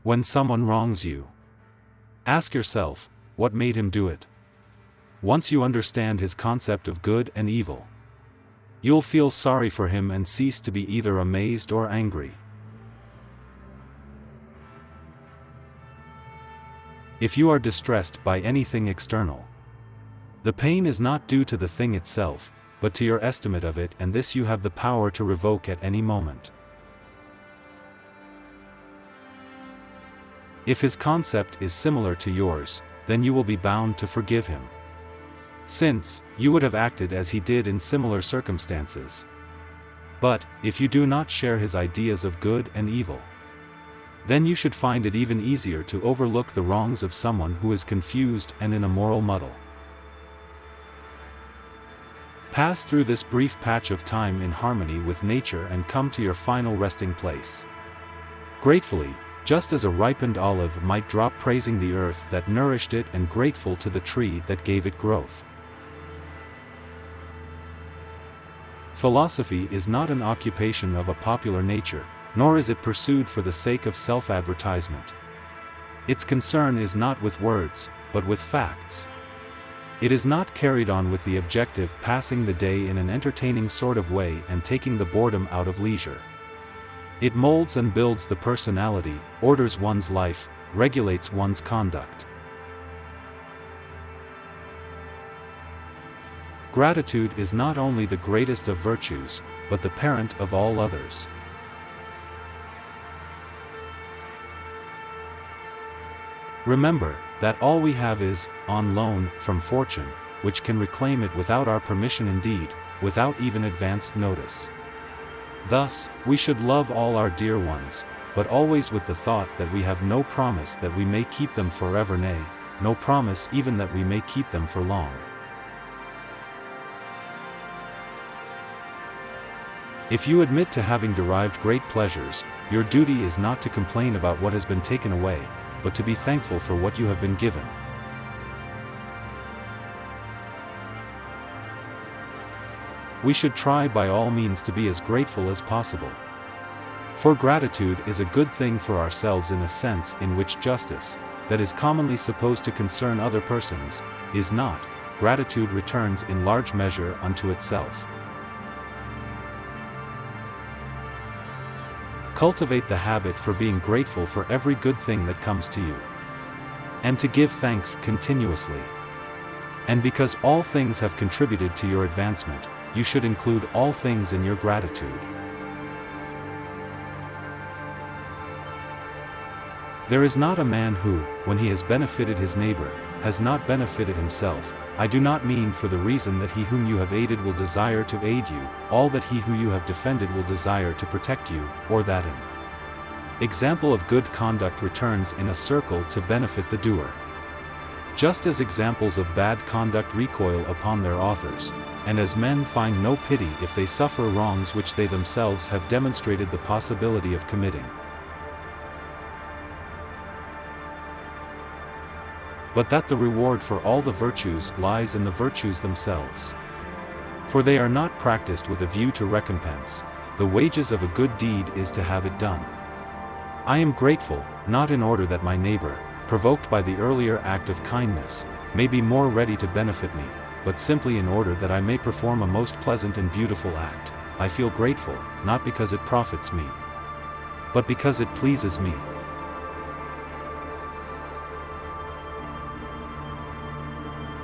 When someone wrongs you, ask yourself, what made him do it? Once you understand his concept of good and evil, you'll feel sorry for him and cease to be either amazed or angry. If you are distressed by anything external, the pain is not due to the thing itself, but to your estimate of it, and this you have the power to revoke at any moment. If his concept is similar to yours, then you will be bound to forgive him, since you would have acted as he did in similar circumstances. But if you do not share his ideas of good and evil, then you should find it even easier to overlook the wrongs of someone who is confused and in a moral muddle. Pass through this brief patch of time in harmony with nature and come to your final resting place, gratefully, just as a ripened olive might drop, praising the earth that nourished it and grateful to the tree that gave it growth. Philosophy is not an occupation of a popular nature, nor is it pursued for the sake of self-advertisement. Its concern is not with words, but with facts. It is not carried on with the objective passing the day in an entertaining sort of way and taking the boredom out of leisure. It molds and builds the personality, orders one's life, regulates one's conduct. Gratitude is not only the greatest of virtues, but the parent of all others. Remember that all we have is on loan from fortune, which can reclaim it without our permission, indeed, without even advanced notice. Thus, we should love all our dear ones, but always with the thought that we have no promise that we may keep them forever, nay, no promise even that we may keep them for long. If you admit to having derived great pleasures, your duty is not to complain about what has been taken away, but to be thankful for what you have been given. We should try by all means to be as grateful as possible. For gratitude is a good thing for ourselves in a sense in which justice, that is commonly supposed to concern other persons, is not. Gratitude returns in large measure unto itself. Cultivate the habit for being grateful for every good thing that comes to you, and to give thanks continuously. And because all things have contributed to your advancement, you should include all things in your gratitude. There is not a man who, when he has benefited his neighbor, has not benefited himself. I do not mean for the reason that he whom you have aided will desire to aid you, all that he who you have defended will desire to protect you, or that an example of good conduct returns in a circle to benefit the doer, just as examples of bad conduct recoil upon their authors, and as men find no pity if they suffer wrongs which they themselves have demonstrated the possibility of committing. But that the reward for all the virtues lies in the virtues themselves. For they are not practiced with a view to recompense. The wages of a good deed is to have it done. I am grateful, not in order that my neighbor, provoked by the earlier act of kindness, may be more ready to benefit me, but simply in order that I may perform a most pleasant and beautiful act. I feel grateful, not because it profits me, but because it pleases me.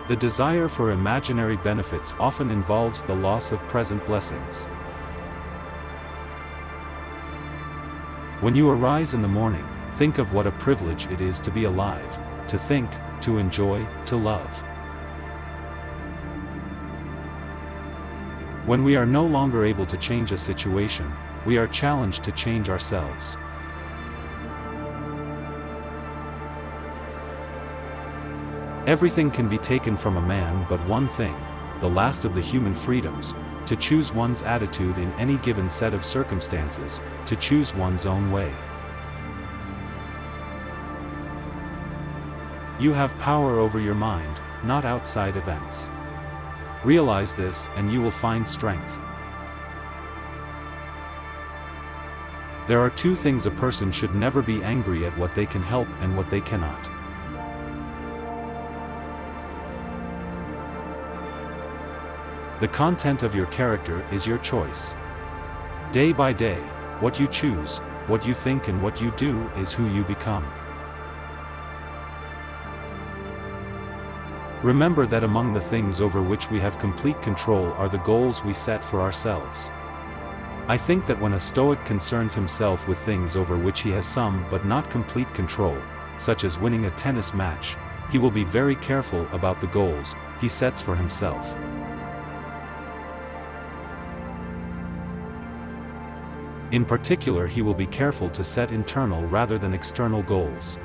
The desire for imaginary benefits often involves the loss of present blessings. When you arise in the morning, think of what a privilege it is to be alive, to think, to enjoy, to love. When we are no longer able to change a situation, we are challenged to change ourselves. Everything can be taken from a man but one thing, the last of the human freedoms, to choose one's attitude in any given set of circumstances, to choose one's own way. You have power over your mind, not outside events. Realize this and you will find strength. There are two things a person should never be angry at: what they can help and what they cannot. The content of your character is your choice. Day by day, what you choose, what you think and what you do is who you become. Remember that among the things over which we have complete control are the goals we set for ourselves. I think that when a Stoic concerns himself with things over which he has some but not complete control, such as winning a tennis match, he will be very careful about the goals he sets for himself. In particular, he will be careful to set internal rather than external goals.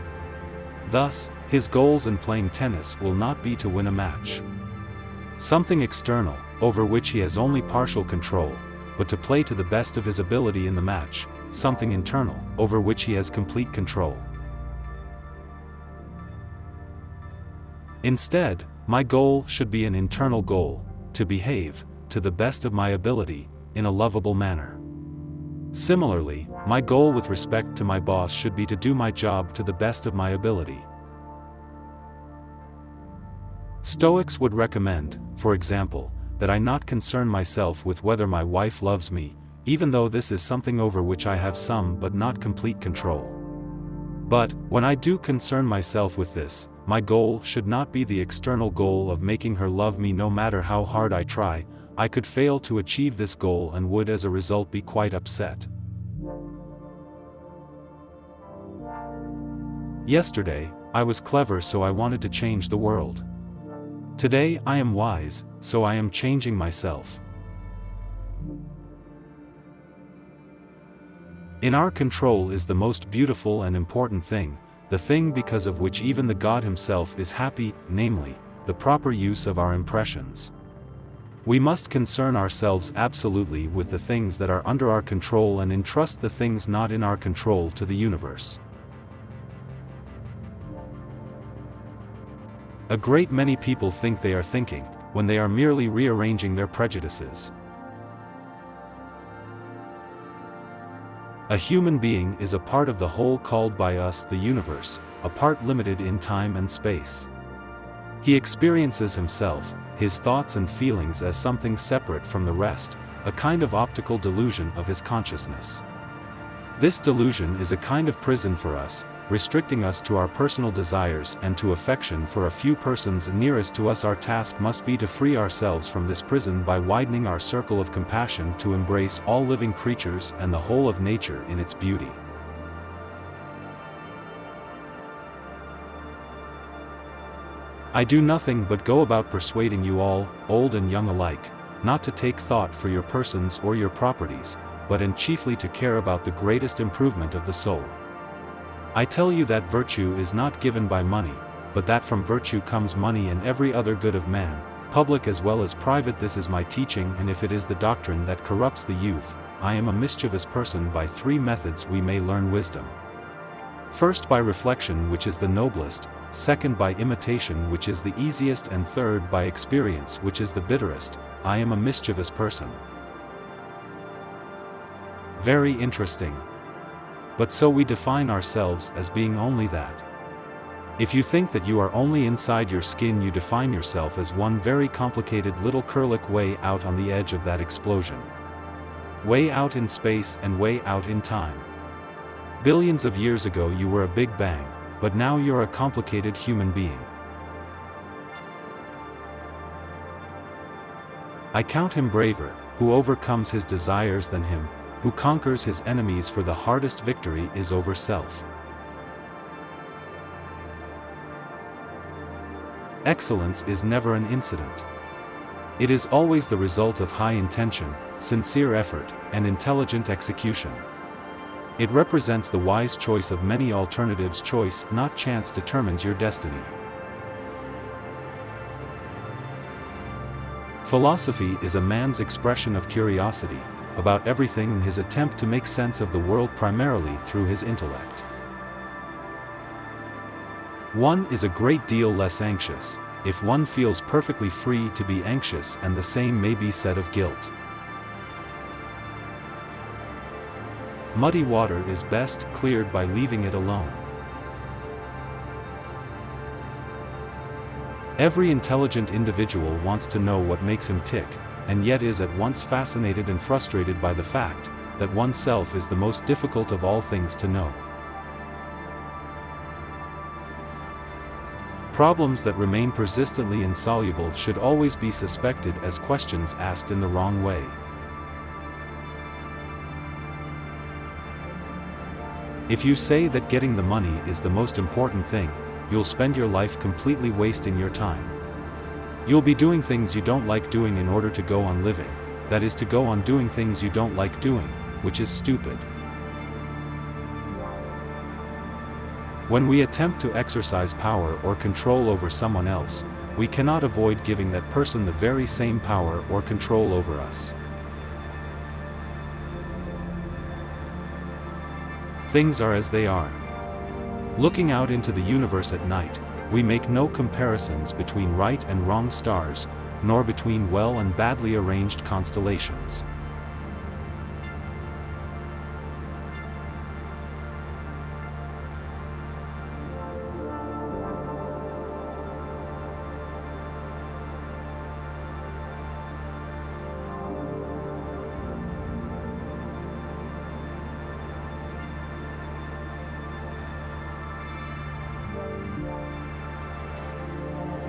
Thus, his goals in playing tennis will not be to win a match. Something external, over which he has only partial control, but to play to the best of his ability in the match; something internal, over which he has complete control. Instead, my goal should be an internal goal: to behave, to the best of my ability, in a lovable manner. Similarly, my goal with respect to my boss should be to do my job to the best of my ability. Stoics would recommend, for example, that I not concern myself with whether my wife loves me, even though this is something over which I have some but not complete control. But, when I do concern myself with this, my goal should not be the external goal of making her love me no matter how hard I try. I could fail to achieve this goal and would as a result be quite upset. Yesterday, I was clever, so I wanted to change the world. Today I am wise, so I am changing myself. In our control is the most beautiful and important thing, the thing because of which even the God himself is happy, namely, the proper use of our impressions. We must concern ourselves absolutely with the things that are under our control and entrust the things not in our control to the universe. A great many people think they are thinking, when they are merely rearranging their prejudices. A human being is a part of the whole called by us the universe, a part limited in time and space. He experiences himself, his thoughts and feelings as something separate from the rest, a kind of optical delusion of his consciousness. This delusion is a kind of prison for us, restricting us to our personal desires and to affection for a few persons nearest to us. Our task must be to free ourselves from this prison by widening our circle of compassion to embrace all living creatures and the whole of nature in its beauty. I do nothing but go about persuading you all, old and young alike, not to take thought for your persons or your properties, but and chiefly to care about the greatest improvement of the soul. I tell you that virtue is not given by money, but that from virtue comes money and every other good of man, public as well as private. This is my teaching, and if it is the doctrine that corrupts the youth, I am a mischievous person. By three methods we may learn wisdom. First, by reflection, which is the noblest; second, by imitation, which is the easiest; and third, by experience, which is the bitterest. I am a mischievous person. Very interesting. But so we define ourselves as being only that. If you think that you are only inside your skin, you define yourself as one very complicated little Kerlik way out on the edge of that explosion. Way out in space and way out in time. Billions of years ago you were a Big Bang, but now you're a complicated human being. I count him braver, who overcomes his desires, than him who conquers his enemies, for the hardest victory is over self. Excellence is never an incident. It is always the result of high intention, sincere effort, and intelligent execution. It represents the wise choice of many alternatives. Choice, not chance, determines your destiny. Philosophy is a man's expression of curiosity about everything in his attempt to make sense of the world primarily through his intellect. One is a great deal less anxious if one feels perfectly free to be anxious, and the same may be said of guilt. Muddy water is best cleared by leaving it alone. Every intelligent individual wants to know what makes him tick, and yet is at once fascinated and frustrated by the fact that oneself is the most difficult of all things to know. Problems that remain persistently insoluble should always be suspected as questions asked in the wrong way. If you say that getting the money is the most important thing, you'll spend your life completely wasting your time. You'll be doing things you don't like doing in order to go on living, that is to go on doing things you don't like doing, which is stupid. When we attempt to exercise power or control over someone else, we cannot avoid giving that person the very same power or control over us. Things are as they are. Looking out into the universe at night, we make no comparisons between right and wrong stars, nor between well and badly arranged constellations.